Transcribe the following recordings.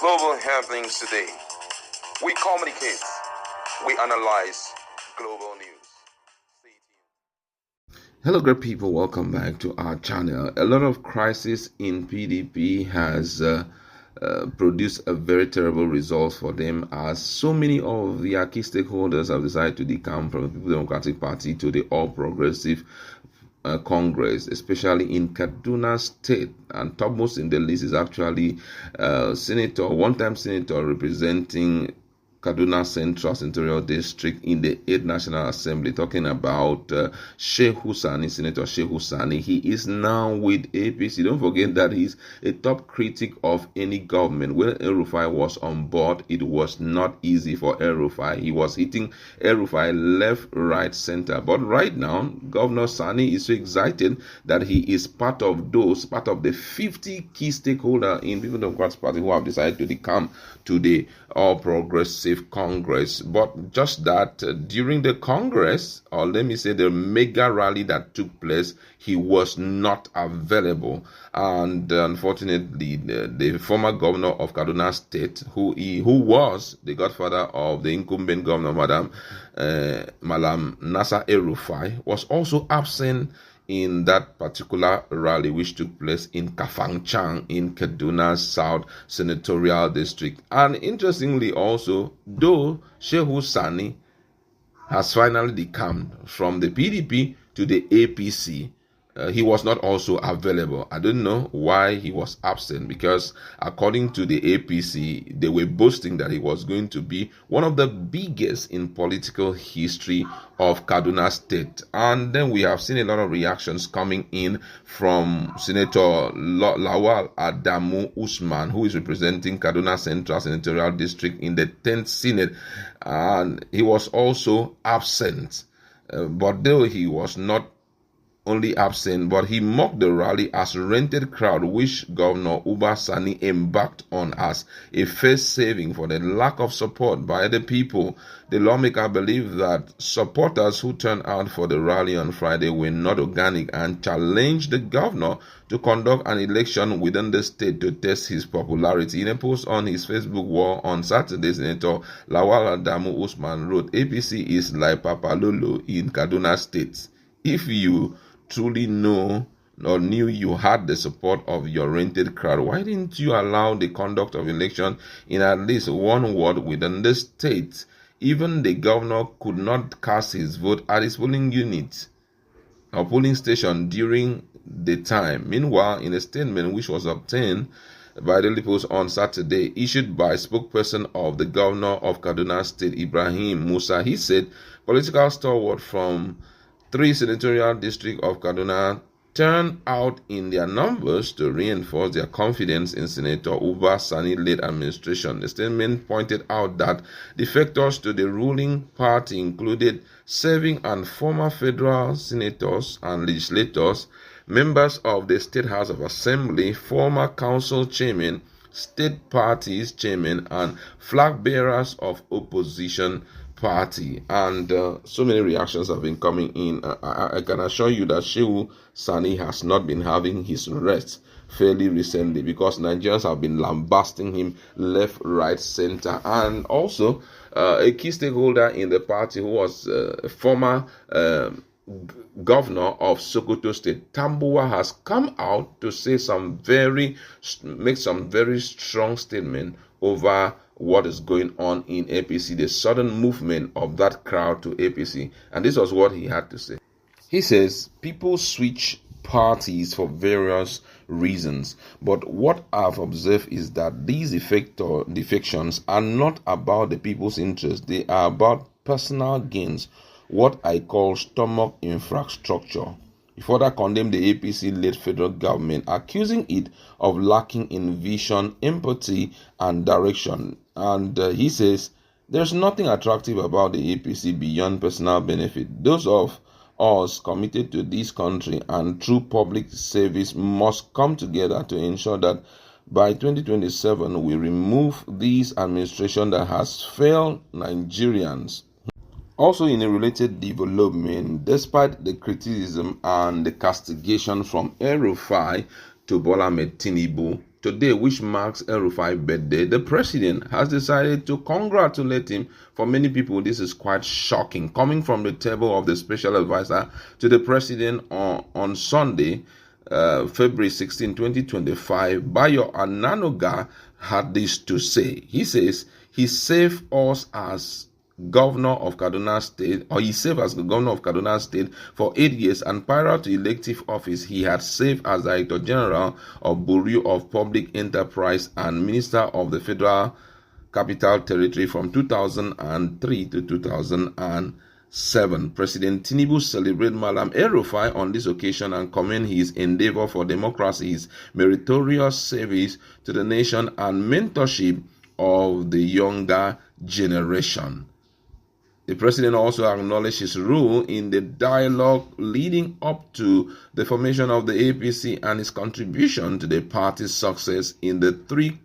Global happenings today. We communicate. We analyze global news. Stay tuned. Hello, great people. Welcome back to our channel. A lot of crisis in PDP has produced a very terrible result for them, as so many of their key stakeholders have decided to decamp from the People Democratic Party to the All Progressive Congress, especially in Kaduna State. And topmost in the list is actually one-time senator representing Kaduna Central Senatorial District in the 8th National Assembly, talking about Shehu Sani, Senator Shehu Sani. He is now with APC. Don't forget that he's a top critic of any government. When El-Rufai was on board, it was not easy for El-Rufai. He was hitting El-Rufai left, right, center. But right now, Governor Sani is so excited that he is part of the 50 key stakeholders in People Democratic Party who have decided to decamp to the All Progressive Congress. But just that, during the Congress, or let me say the mega rally that took place, he was not available. And unfortunately, the former governor of Kaduna State, who was the godfather of the incumbent governor, Malam Nasser El-Rufai, was also absent in that particular rally, which took place in Kafangchang in Kaduna South Senatorial District. And interestingly also, though Shehu Sani has finally decamped from the PDP to the APC, he was not also available. I don't know why he was absent, because according to the APC, they were boasting that he was going to be one of the biggest in political history of Kaduna State. And then we have seen a lot of reactions coming in from Senator Lawal Adamu Usman, who is representing Kaduna Central Senatorial District in the 10th Senate, and he was also absent. But though he was not only absent, but he mocked the rally as a rented crowd, which Governor Uba Sani embarked on as a face saving for the lack of support by the people. The lawmaker believed that supporters who turned out for the rally on Friday were not organic and challenged the governor to conduct an election within the state to test his popularity. In a post on his Facebook wall on Saturday, Senator Lawal Adamu Usman wrote, "APC is like Papa Lolo in Kaduna State. If you truly know or knew you had the support of your rented crowd, why didn't you allow the conduct of election in at least one ward within the state? Even the governor could not cast his vote at his polling unit or polling station during the time." Meanwhile, in a statement which was obtained by the Post on Saturday, issued by spokesperson of the governor of Kaduna State, Ibrahim Musa, he said political stalwart from 3 senatorial districts of Kaduna turned out in their numbers to reinforce their confidence in Senator Uba Sani-led administration. The statement pointed out that defectors to the ruling party included serving and former federal senators and legislators, members of the State House of Assembly, former council chairmen, state parties chairmen, and flag bearers of opposition party. And so many reactions have been coming in. I can assure you that Shehu Sani has not been having his rest fairly recently, because Nigerians have been lambasting him left, right, center. And also a key stakeholder in the party, who was a former governor of Sokoto State, Tambuwa, has come out to say make some very strong statement over what is going on in APC, the sudden movement of that crowd to APC. And this was what he had to say. He says, people switch parties for various reasons, but what I've observed is that these defections are not about the people's interest. They are about personal gains, what I call stomach infrastructure. He further condemned the APC-led federal government, accusing it of lacking in vision, empathy, and direction. And he says, there's nothing attractive about the APC beyond personal benefit. Those of us committed to this country and true public service must come together to ensure that by 2027 we remove this administration that has failed Nigerians. Also, in a related development, despite the criticism and the castigation from El-Rufai to Bola Tinubu, today, which marks El-Rufai's birthday, the president has decided to congratulate him. For many people, this is quite shocking. Coming from the table of the special advisor to the president on Sunday, February 16, 2025, Bayo Ananoga had this to say. He says, he saved us as governor of Kaduna State, or he served as the governor of Kaduna State for 8 years, and prior to elective office, he had served as Director General of Bureau of Public Enterprise and Minister of the Federal Capital Territory from 2003 to 2007. President Tinubu celebrated Malam El-Rufai on this occasion and commend his endeavor for democracy, his meritorious service to the nation, and mentorship of the younger generation. The president also acknowledged his role in the dialogue leading up to the formation of the APC and his contribution to the party's success in the 3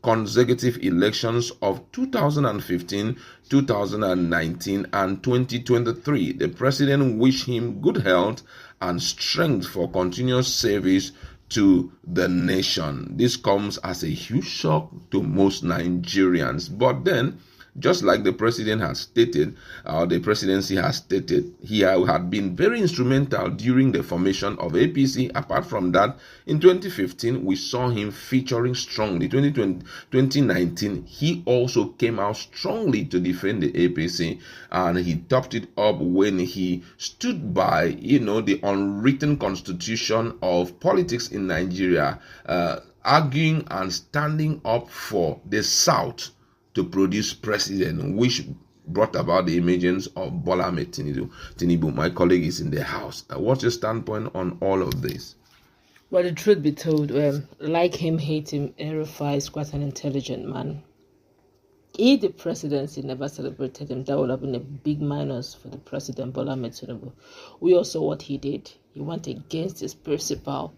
consecutive elections of 2015, 2019, and 2023. The president wished him good health and strength for continuous service to the nation. This comes as a huge shock to most Nigerians. But then, just like the president has stated, the presidency has stated, he had been very instrumental during the formation of APC. Apart from that, in 2015, we saw him featuring strongly. 2019, he also came out strongly to defend the APC, and he topped it up when he stood by, the unwritten constitution of politics in Nigeria, arguing and standing up for the South to produce president, which brought about the emergence of Bola Ahmed Tinubu. My colleague is in the house. What's your standpoint on all of this? Well, the truth be told, like him, hate him, El-Rufai is quite an intelligent man. If the presidency never celebrated him, that would have been a big minus for the president, Bola Ahmed Tinubu. We all saw what he did. He went against his principal.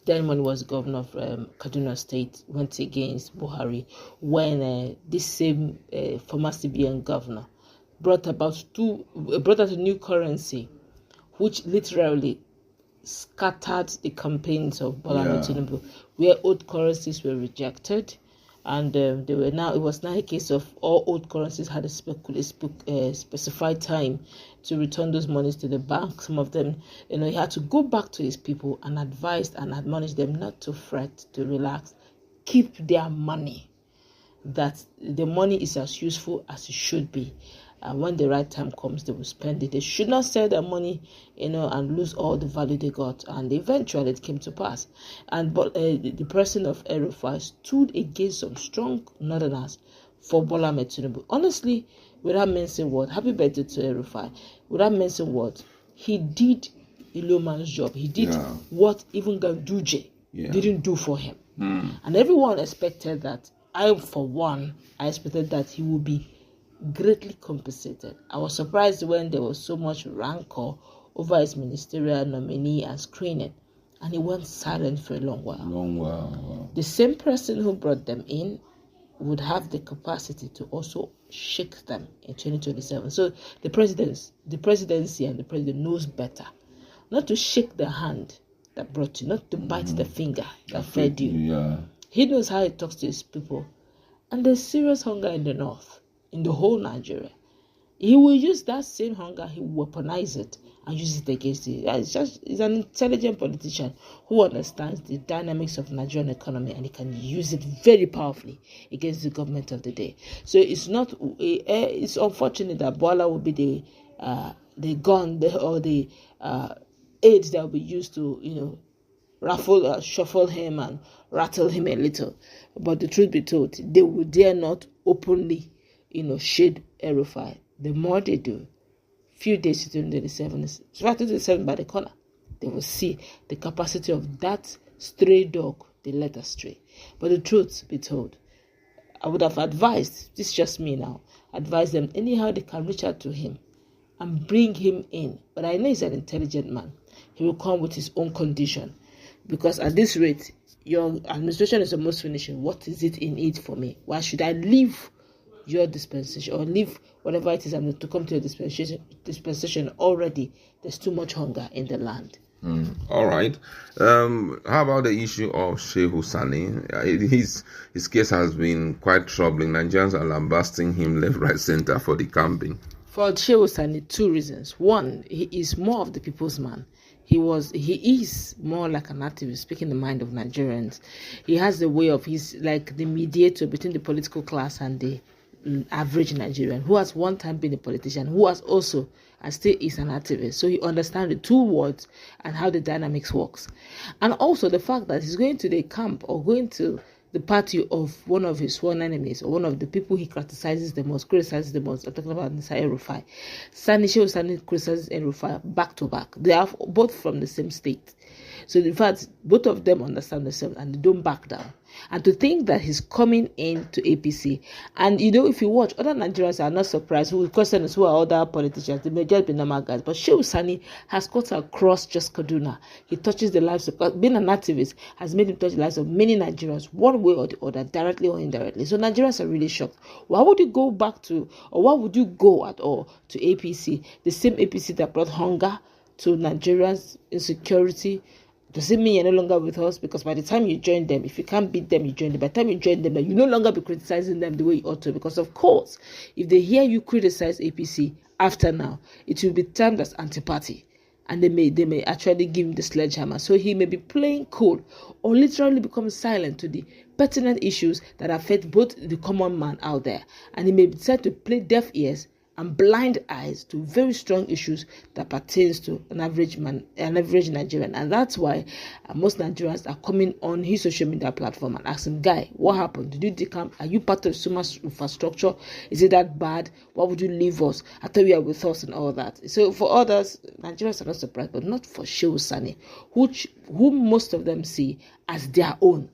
Then when he was governor of Kaduna State, went against Buhari, when this same former CBN governor brought out a new currency, which literally scattered the campaigns of Bola Ahmed Tinubu, where old currencies were rejected, and it was now a case of all old currencies had a specified time to return those monies to the bank. Some of them, he had to go back to his people and advise and admonish them not to fret, to relax, keep their money, that the money is as useful as it should be. And when the right time comes, they will spend it. They should not sell their money, and lose all the value they got. And eventually it came to pass. But the person of El-Rufai stood against some strong northerners for Bola Ahmed Tinubu. Honestly, without mentioning what, happy birthday to El-Rufai, without mentioning what, he did a low man's job. He did what even Ganduje didn't do for him. And everyone expected that. For one, I expected that he would be greatly compensated. I was surprised when there was so much rancor over his ministerial nominee and screening, and he went silent for a long while. The same person who brought them in would have the capacity to also shake them in 2027. So the presidency and the president knows better not to shake the hand that brought you, not to bite the finger that fed you. He knows how he talks to his people, and there's serious hunger in the north, in the whole Nigeria. He will use that same hunger, he will weaponize it and use it against it. He's an intelligent politician who understands the dynamics of the Nigerian economy, and he can use it very powerfully against the government of the day. So it's unfortunate that Bola will be the gun or the aids that will be used to, shuffle him and rattle him a little. But the truth be told, they will dare not openly shade El-Rufai. The more they do, few days to 2027, it's right to 2027 by the corner, they will see the capacity of that stray dog they let astray. But the truth be told, I would have advised, this is just me now, advise them anyhow they can reach out to him and bring him in. But I know he's an intelligent man. He will come with his own condition. Because at this rate, your administration is almost finishing. What is it in it for me? Why should I leave your dispensation or leave whatever it is I'm going to come to your dispensation already? There's too much hunger in the land. All right. How about the issue of Shehu Sani? His case has been quite troubling. Nigerians are lambasting him left, right, center for the camping. For Shehu Sani, two reasons. One, he is more of the people's man. He is more like an activist, speaking the mind of Nigerians. He has the way of, he's like the mediator between the political class and the average Nigerian, who has one time been a politician, who has also and still is an activist. So he understands the two words and how the dynamics works. And also the fact that he's going to the camp or going to the party of one of his sworn enemies or one of the people he criticizes the most. I'm talking about El-Rufai. Shehu Sani criticizes El-Rufai back to back. They are both from the same state. So in fact, both of them understand themselves and they don't back down. And to think that he's coming into APC, and if you watch, other Nigerians are not surprised. Who will question us, who are other politicians? They may just be normal guys. But Shehu Sani has cut across just Kaduna. He touches the lives of, being an activist has made him touch the lives of many Nigerians, one way or the other, directly or indirectly. So Nigerians are really shocked. Why would you go back to, or why would you go at all to APC? The same APC that brought hunger to Nigerians, insecurity. Does it mean you're no longer with us? Because by the time you join them, if you can't beat them, you join them. By the time you join them, you no longer be criticizing them the way you ought to. Because of course, if they hear you criticize APC after now, it will be termed as anti-party. And they may actually give him the sledgehammer. So he may be playing cool or literally become silent to the pertinent issues that affect both the common man out there. And he may decide to play deaf ears and blind eyes to very strong issues that pertains to an average Nigerian. And that's why most Nigerians are coming on his social media platform and asking, guy, what happened? Did you decamp? Are you part of so much infrastructure? Is it that bad? Why would you leave us? I thought you were with us and all that. So for others, Nigerians are not surprised, but not for Shehu Sani, who most of them see as their own.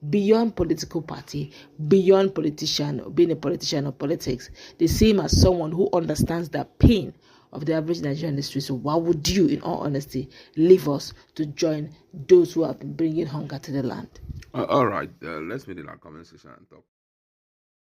Beyond political party, beyond being a politician or politics, they see him as someone who understands the pain of the average Nigerian industry. So why would you, in all honesty, leave us to join those who have been bringing hunger to the land? All right, let's meet in our comment section and talk.